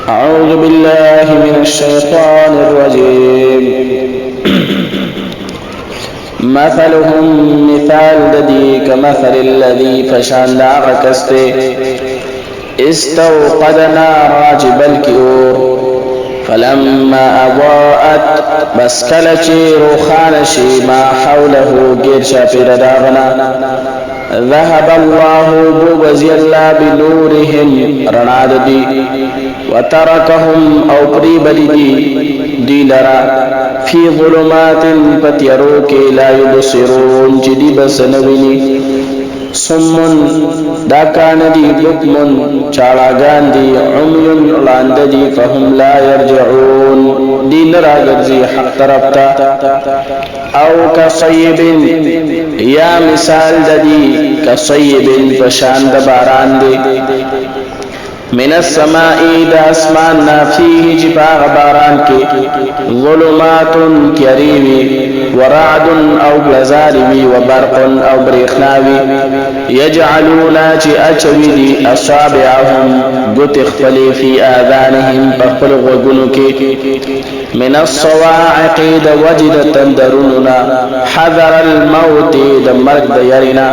أعوذ بالله من الشيطان الرجيم. مثلهم مثال ددی كمثل الذي فشان داغ کستے استوقد نارا جبل کی اور فلما اضاءت بس کلچی روخان شی ما حوله گیر شاپیر داغنا ذهب الله بوزي الله بنورهم رناد دي وتركهم او قريب دي لرا في ظلمات فتيروك لا يبصرون جدي بسنويني صم داكان دي بكم چالاغان دي عمي لاند دي فهم لا يرجعون دي نراغرزي حق طرفتا او كصيب یا مثال ددی كصيب فشان دباران دي من السماء دا اسمان فيه جباغ باران کی ظلمات کریوی ورعد او بلزاروی وبرق او بریخناوی يجعلون چی اچوی دی اصابعهم گت اخفلی فی آذانهم فخفل غگنو کی من الصواعق دا وجد تندروننا حذر الموت دا مرگ دا یرنا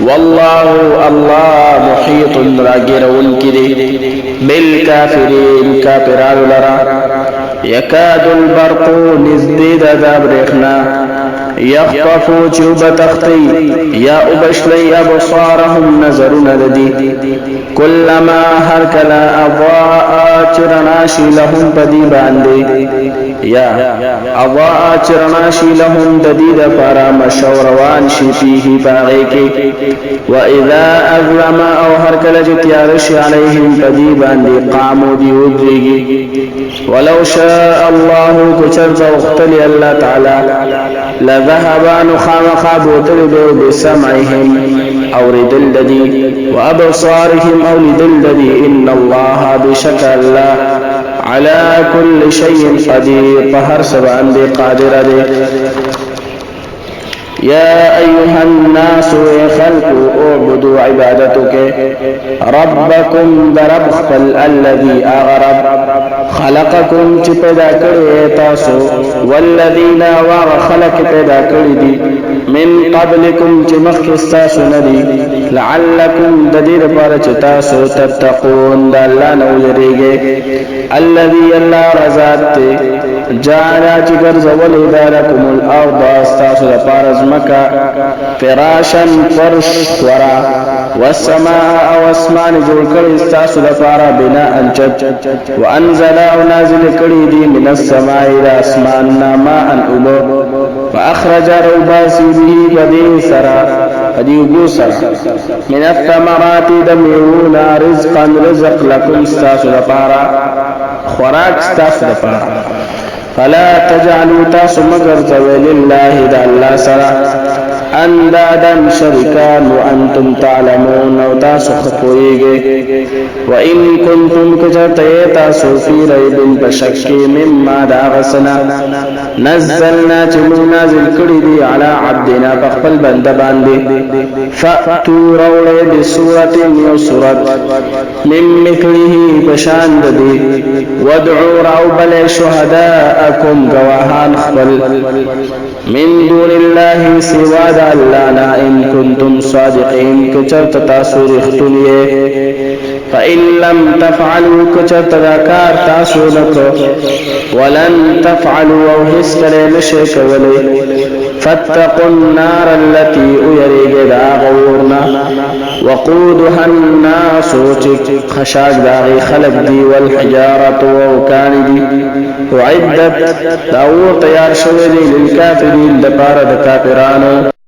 والله الله محيط راگرون کی دی بالكافرين كافران لرا يكاد البرق نزديد ذابرخنا يخطفوا چوب تخطي يا أبشلي أبصارهم نظرنا لدي كلما هركلا أضاء چرناشي لهم بدي باندي يا أضاء چرناشي لهم دديد فارا مشوروان شي فيه باغيكي وإذا أظلم أو هركلا جتيارش عليهم بدي باندي قاموا دي ودريگي ولو شاء الله كچرز واختلي الله تعالى لذهبان خامخا بوتل بسمعهم او ردل ددي وابصارهم او لدل ددي ان الله بشك الله على كل شيء قدير فهر سبعا دي قادر دي يا أيها الناس خلقوا اعبدوا عبادتك ربكم درب خپل الذي اغرب خلقكم چې پیدا کړی تاسو والذین خلق پیدا کړی دي من قبلكم چې مخکې تاسو نه دي لعلكم د دې لپاره چې تاسو تتقون د الله نه ویریږئ الذي الله رضات جعل چې ګرځولې لكم الارض تاسو لپاره ځمکه فراشا فرش ورا والسماء او اسمان جوړ کړی تاسو لپاره بناء چت وانزل او نازل کړی دي من السماء الى اسمان ماء اوبو فاخرج روباسي به بدي سرا اديبو سرا من الثمرات دميونا رزقا رزق لكم تاسو لپاره خوراک تاسو لپاره فلا تجعلوا تاسو مگر لله دا الله سرا اندادا شركان وانتم تعلمون او تاسو خپويږئ وان كنتم كتاسو في ريب بشك مما داغسنا نزلنا چمو نازل کړي دي على عبدنا بخپل بنده باندې فاتوا رولي بسوره يسرت من مثله بشان دي وادعوا رب شهداءكم گواهان خپل من دون الله سوا د الله نه ان كنتم صادقين کچرت تاسو رښتونی فإن لم تفعلوا كچرت ذکر تاسو نکو ولن تفعلوا او هیڅ کله نشئ کولای فاتقوا النار التي يريد غورنا وقودها الناس خشاك داغي خلق دي والحجارة وكان دي وعدت داور تيار شوه دي للكافرين دپار دكافرانو